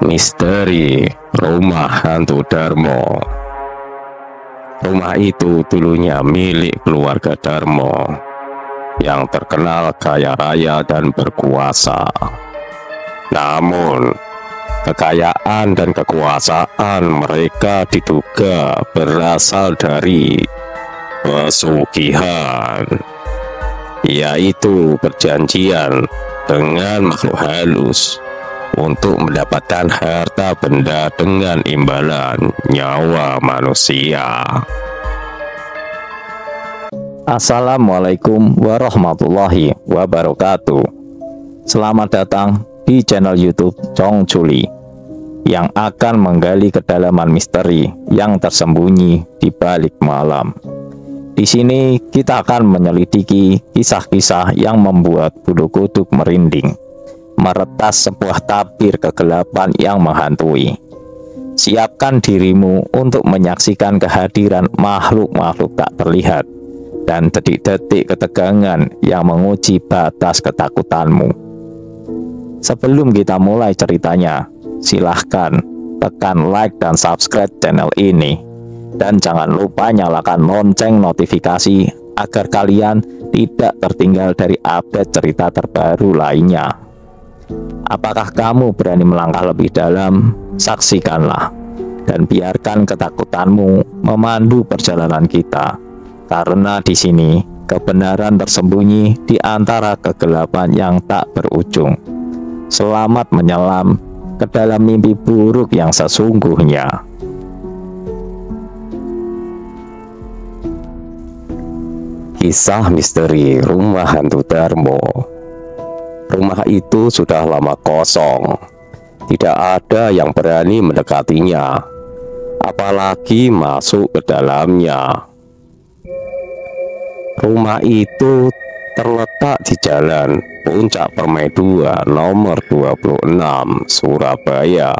Misteri Rumah Hantu Darmo. Rumah itu dulunya milik keluarga Darmo yang terkenal kaya raya dan berkuasa. Namun, kekayaan dan kekuasaan mereka diduga berasal dari pesugihan, yaitu perjanjian dengan makhluk halus untuk mendapatkan harta benda dengan imbalan nyawa manusia. Assalamualaikum warahmatullahi wabarakatuh. Selamat datang di channel YouTube Chong Chuli yang akan menggali kedalaman misteri yang tersembunyi di balik malam. Di sini kita akan menyelidiki kisah-kisah yang membuat bulu kuduk merinding, meretas sebuah tabir kegelapan yang menghantui. Siapkan dirimu untuk menyaksikan kehadiran makhluk-makhluk tak terlihat dan detik-detik ketegangan yang menguji batas ketakutanmu. Sebelum kita mulai ceritanya, silahkan tekan like dan subscribe channel ini, dan jangan lupa nyalakan lonceng notifikasi agar kalian tidak tertinggal dari update cerita terbaru lainnya. Apakah kamu berani melangkah lebih dalam? Saksikanlah dan biarkan ketakutanmu memandu perjalanan kita, karena di sini kebenaran tersembunyi di antara kegelapan yang tak berujung. Selamat menyelam ke dalam mimpi buruk yang sesungguhnya. Kisah misteri Rumah Hantu Darmo. Rumah itu sudah lama kosong. Tidak ada yang berani mendekatinya, apalagi masuk ke dalamnya. Rumah itu terletak di Jalan Puncak Permai 2 nomor 26 Surabaya.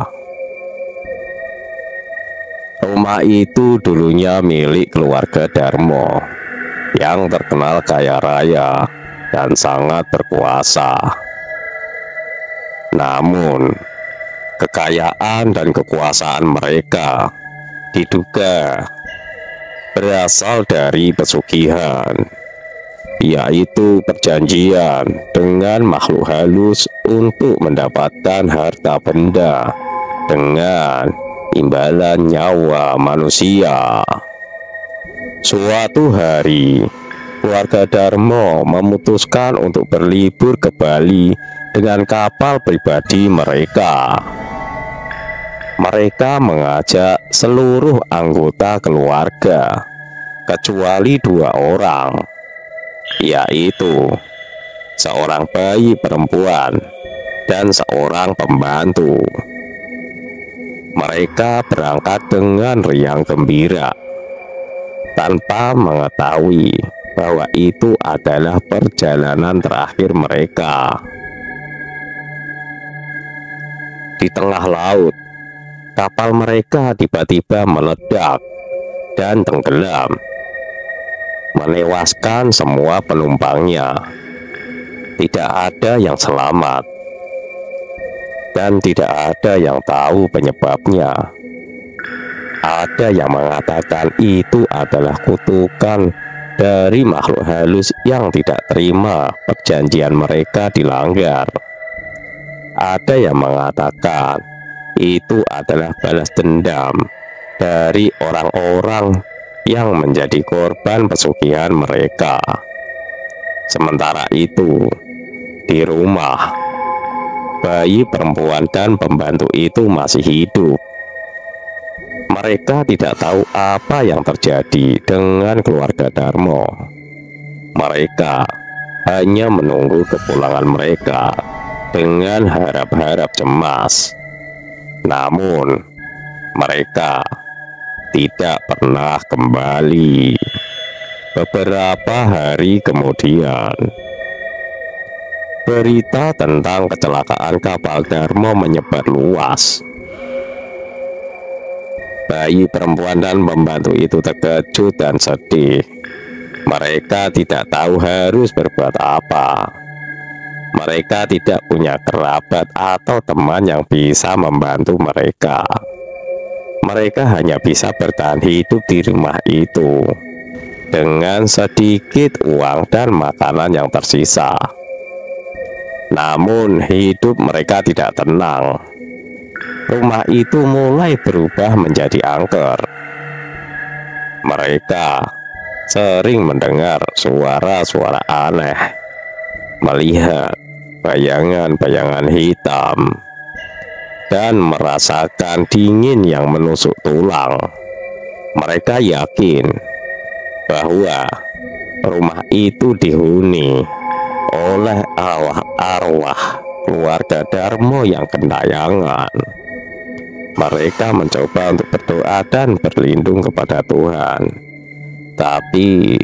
Rumah itu dulunya milik keluarga Darmo yang terkenal kaya raya dan sangat berkuasa. Namun, kekayaan dan kekuasaan mereka diduga berasal dari pesugihan, yaitu perjanjian dengan makhluk halus untuk mendapatkan harta benda dengan imbalan nyawa manusia. Suatu hari, keluarga Darmo memutuskan untuk berlibur ke Bali dengan kapal pribadi mereka. Mereka mengajak seluruh anggota keluarga kecuali 2 orang, yaitu seorang bayi perempuan dan seorang pembantu. Mereka berangkat dengan riang gembira tanpa mengetahui bahwa itu adalah perjalanan terakhir mereka. Di tengah laut, kapal mereka tiba-tiba meledak dan tenggelam, menewaskan semua penumpangnya. Tidak ada yang selamat, dan tidak ada yang tahu penyebabnya. Ada yang mengatakan itu adalah kutukan dari makhluk halus yang tidak terima perjanjian mereka dilanggar. Ada yang mengatakan itu adalah balas dendam dari orang-orang yang menjadi korban pesugihan mereka. Sementara itu, di rumah, bayi perempuan dan pembantu itu masih hidup. Mereka tidak tahu apa yang terjadi dengan keluarga Darmo. Mereka hanya menunggu kepulangan mereka dengan harap-harap cemas. Namun, mereka tidak pernah kembali. Beberapa hari kemudian, berita tentang kecelakaan kapal Darmo menyebar luas. Bayi perempuan dan pembantu itu terkejut dan sedih. Mereka tidak tahu harus berbuat apa. Mereka tidak punya kerabat atau teman yang bisa membantu mereka. Mereka hanya bisa bertahan hidup di rumah itu dengan sedikit uang dan makanan yang tersisa. Namun hidup mereka tidak tenang. Rumah itu mulai berubah menjadi angker. Mereka sering mendengar suara-suara aneh, melihat bayangan-bayangan hitam, dan merasakan dingin yang menusuk tulang. Mereka yakin bahwa rumah itu dihuni oleh arwah-arwah keluarga Darmo yang gentayangan. Mereka mencoba untuk berdoa dan berlindung kepada Tuhan, tapi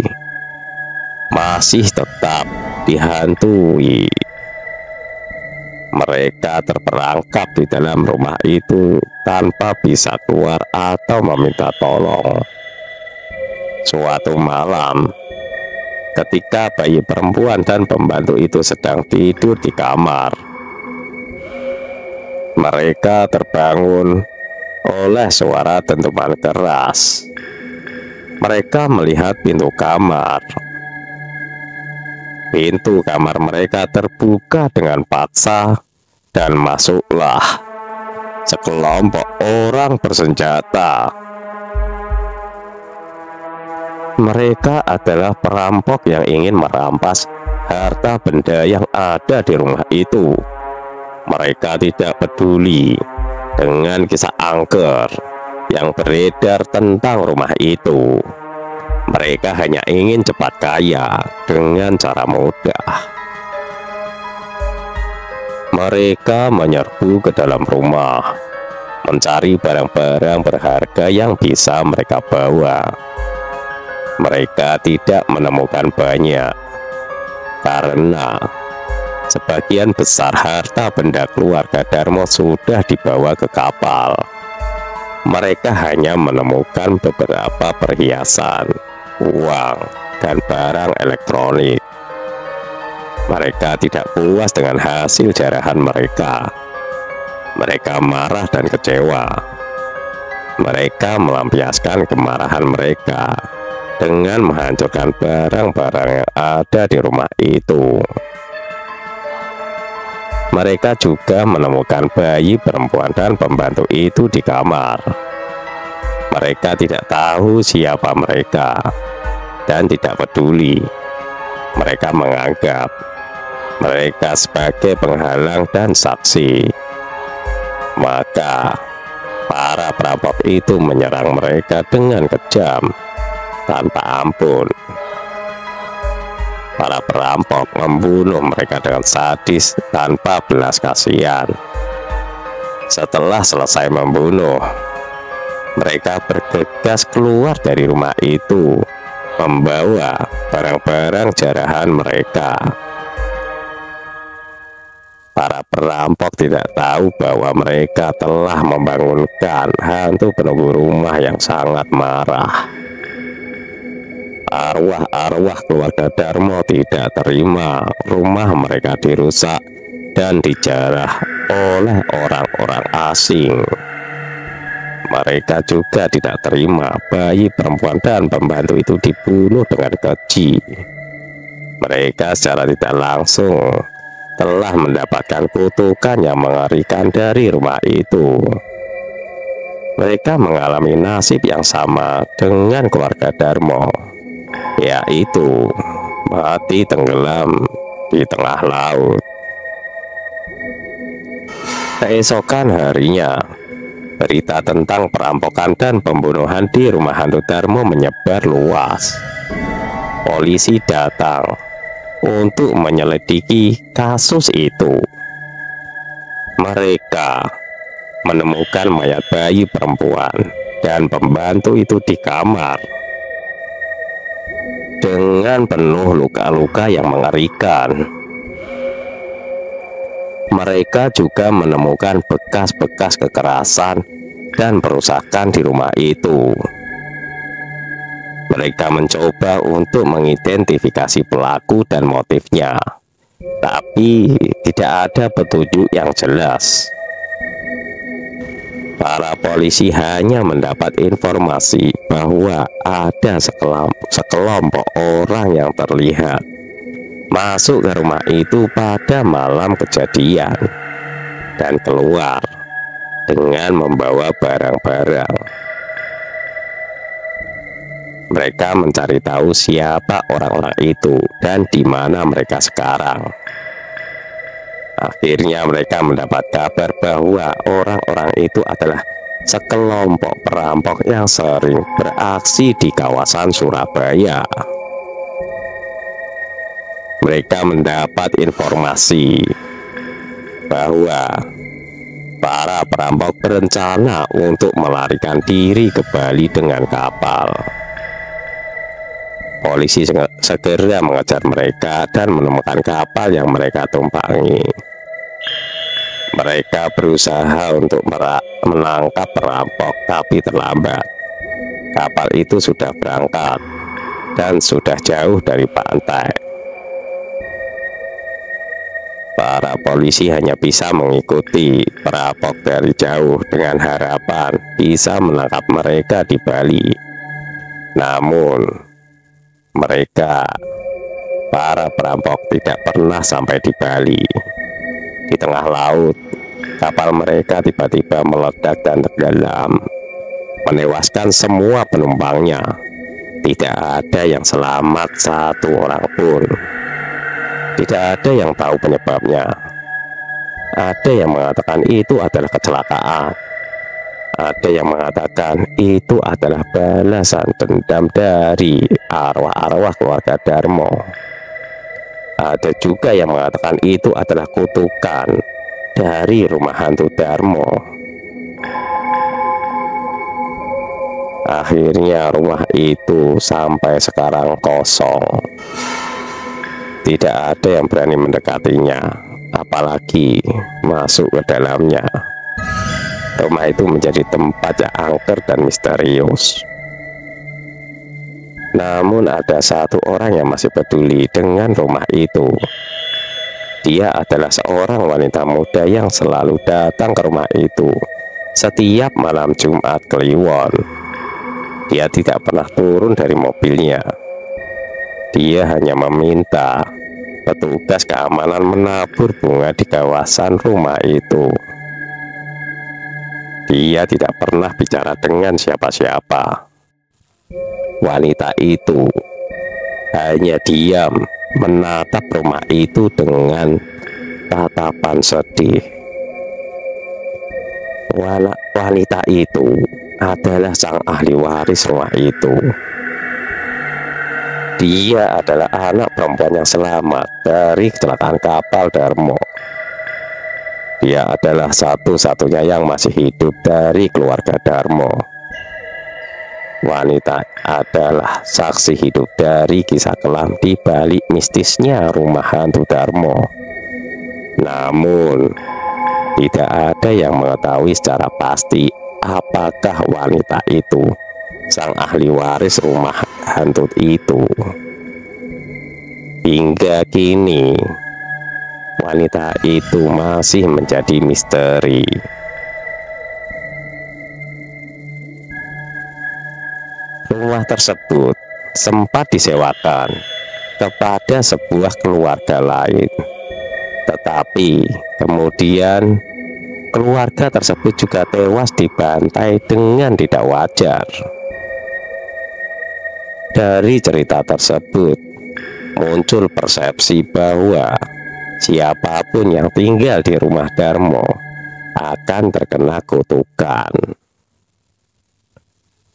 masih tetap dihantui. Mereka terperangkap di dalam rumah itu tanpa bisa keluar atau meminta tolong. Suatu malam, ketika bayi perempuan dan pembantu itu sedang tidur di kamar, mereka terbangun oleh suara dentuman keras. Mereka melihat pintu kamar. Pintu kamar mereka terbuka dengan paksa dan masuklah sekelompok orang bersenjata. Mereka adalah perampok yang ingin merampas harta benda yang ada di rumah itu. Mereka tidak peduli dengan kisah angker yang beredar tentang rumah itu. Mereka hanya ingin cepat kaya dengan cara mudah. Mereka menyerbu ke dalam rumah, mencari barang-barang berharga yang bisa mereka bawa. Mereka tidak menemukan banyak, karena sebagian besar harta benda keluarga Darmo sudah dibawa ke kapal. Mereka hanya menemukan beberapa perhiasan, uang, dan barang elektronik. Mereka tidak puas dengan hasil jarahan mereka. Mereka marah dan kecewa. Mereka melampiaskan kemarahan mereka dengan menghancurkan barang-barang yang ada di rumah itu. Mereka juga menemukan bayi perempuan dan pembantu itu di kamar. Mereka tidak tahu siapa mereka dan tidak peduli. Mereka menganggap mereka sebagai penghalang dan saksi. Maka para perampok itu menyerang mereka dengan kejam tanpa ampun. Para perampok membunuh mereka dengan sadis tanpa belas kasihan. Setelah selesai membunuh, mereka bergegas keluar dari rumah itu, membawa barang-barang jarahan mereka. Para perampok tidak tahu bahwa mereka telah membangunkan hantu penunggu rumah yang sangat marah. Arwah-arwah keluarga Darmo tidak terima rumah mereka dirusak dan dijarah oleh orang-orang asing. Mereka juga tidak terima bayi perempuan dan pembantu itu dibunuh dengan keji. Mereka secara tidak langsung telah mendapatkan kutukan yang mengerikan dari rumah itu. Mereka mengalami nasib yang sama dengan keluarga Darmo, yaitu mati tenggelam di tengah laut. Keesokan harinya, berita tentang perampokan dan pembunuhan di rumah hantu Darmo menyebar luas. Polisi datang untuk menyelidiki kasus itu. Mereka menemukan mayat bayi perempuan dan pembantu itu di kamar dengan penuh luka-luka yang mengerikan. Mereka juga menemukan bekas-bekas kekerasan dan perusakan di rumah itu. Mereka mencoba untuk mengidentifikasi pelaku dan motifnya, tapi tidak ada petunjuk yang jelas. Para polisi hanya mendapat informasi bahwa ada sekelompok orang yang terlihat masuk ke rumah itu pada malam kejadian dan keluar dengan membawa barang-barang. Mereka mencari tahu siapa orang-orang itu dan di mana mereka sekarang. Akhirnya mereka mendapat kabar bahwa orang-orang itu adalah sekelompok perampok yang sering beraksi di kawasan Surabaya. Mereka mendapat informasi bahwa para perampok berencana untuk melarikan diri ke Bali dengan kapal. Polisi segera mengejar mereka dan menemukan kapal yang mereka tumpangi. Mereka berusaha untuk menangkap perampok, tapi terlambat. Kapal itu sudah berangkat dan sudah jauh dari pantai. Para polisi hanya bisa mengikuti perampok dari jauh dengan harapan bisa menangkap mereka di Bali. Namun para perampok tidak pernah sampai di Bali. Di tengah laut, kapal mereka tiba-tiba meledak dan tenggelam, menewaskan semua penumpangnya. Tidak ada yang selamat satu orang pun. Tidak ada yang tahu penyebabnya. Ada yang mengatakan itu adalah kecelakaan. Ada yang mengatakan itu adalah balasan dendam dari arwah-arwah keluarga Darmo. Ada juga yang mengatakan itu adalah kutukan dari rumah hantu Darmo. Akhirnya rumah itu sampai sekarang kosong. Tidak ada yang berani mendekatinya, apalagi masuk ke dalamnya. Rumah itu menjadi tempat yang angker dan misterius. Namun ada satu orang yang masih peduli dengan rumah itu. Dia adalah seorang wanita muda yang selalu datang ke rumah itu setiap malam Jumat Kliwon. Dia tidak pernah turun dari mobilnya. Dia hanya meminta petugas keamanan menabur bunga di kawasan rumah itu. Dia tidak pernah bicara dengan siapa-siapa. Wanita itu hanya diam menatap rumah itu dengan tatapan sedih. Wanita itu adalah sang ahli waris rumah itu. Dia adalah anak perempuan yang selamat dari kecelakaan kapal Darmo. Dia adalah satu-satunya yang masih hidup dari keluarga Darmo. Wanita adalah saksi hidup dari kisah kelam di balik mistisnya rumah hantu Darmo. Namun, tidak ada yang mengetahui secara pasti apakah wanita itu sang ahli waris rumah hantu itu. Hingga kini, wanita itu masih menjadi misteri. Rumah tersebut sempat disewakan kepada sebuah keluarga lain, tetapi kemudian keluarga tersebut juga tewas dibantai dengan tidak wajar. Dari cerita tersebut muncul persepsi bahwa siapapun yang tinggal di rumah Darmo akan terkena kutukan.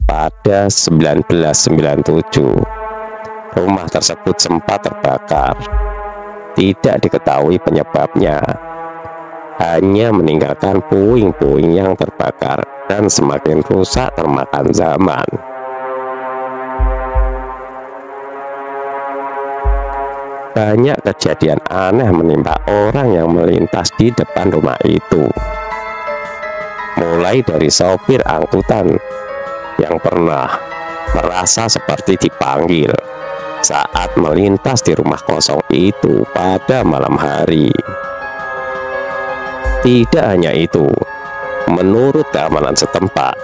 Pada 1997, rumah tersebut sempat terbakar. Tidak diketahui penyebabnya, hanya meninggalkan puing-puing yang terbakar dan semakin rusak termakan zaman. Banyak kejadian aneh menimpa orang yang melintas di depan rumah itu. Mulai dari sopir angkutan yang pernah merasa seperti dipanggil saat melintas di rumah kosong itu pada malam hari. Tidak hanya itu, menurut keamanan setempat,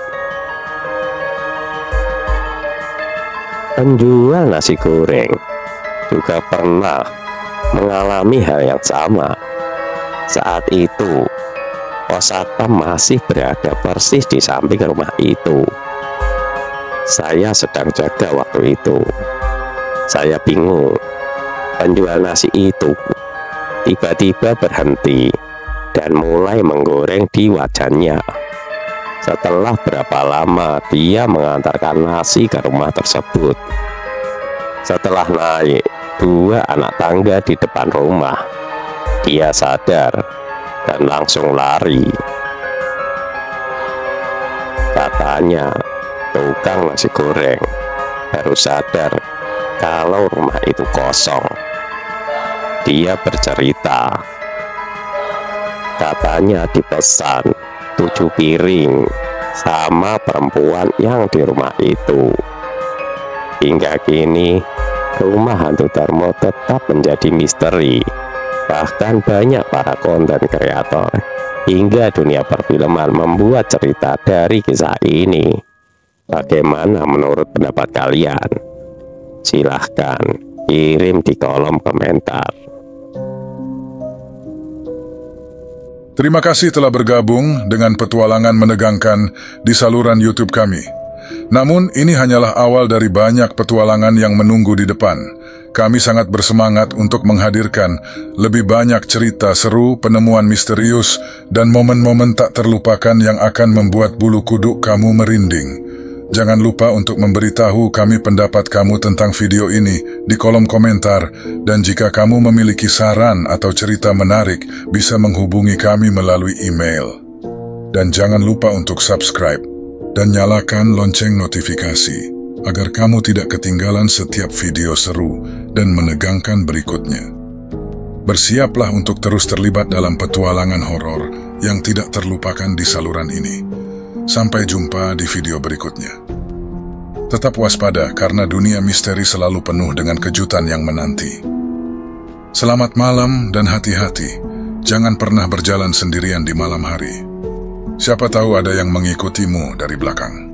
penjual nasi goreng juga pernah mengalami hal yang sama. Saat itu, pos satpam masih berada persis di samping rumah itu. Saya sedang jaga waktu itu. Saya bingung. Penjual nasi itu tiba-tiba berhenti dan mulai menggoreng di wajannya. Setelah berapa lama dia mengantarkan nasi ke rumah tersebut. Setelah naik 2 anak tangga di depan rumah, dia sadar dan langsung lari. Katanya tukang nasi goreng baru sadar kalau rumah itu kosong. Dia bercerita, katanya dipesan 7 piring sama perempuan yang di rumah itu. Hingga kini rumah hantu Darmo tetap menjadi misteri. Bahkan banyak para konten kreator hingga dunia perfilman membuat cerita dari kisah ini. Bagaimana menurut pendapat kalian? Silahkan kirim di kolom komentar. Terima kasih telah bergabung dengan petualangan menegangkan di saluran YouTube kami. Namun ini hanyalah awal dari banyak petualangan yang menunggu di depan. Kami sangat bersemangat untuk menghadirkan lebih banyak cerita seru, penemuan misterius, dan momen-momen tak terlupakan yang akan membuat bulu kuduk kamu merinding. Jangan lupa untuk memberitahu kami pendapat kamu tentang video ini di kolom komentar, dan jika kamu memiliki saran atau cerita menarik, bisa menghubungi kami melalui email. Dan jangan lupa untuk subscribe dan nyalakan lonceng notifikasi, agar kamu tidak ketinggalan setiap video seru dan menegangkan berikutnya. Bersiaplah untuk terus terlibat dalam petualangan horor yang tidak terlupakan di saluran ini. Sampai jumpa di video berikutnya. Tetap waspada karena dunia misteri selalu penuh dengan kejutan yang menanti. Selamat malam dan hati-hati. Jangan pernah berjalan sendirian di malam hari. Siapa tahu ada yang mengikutimu dari belakang.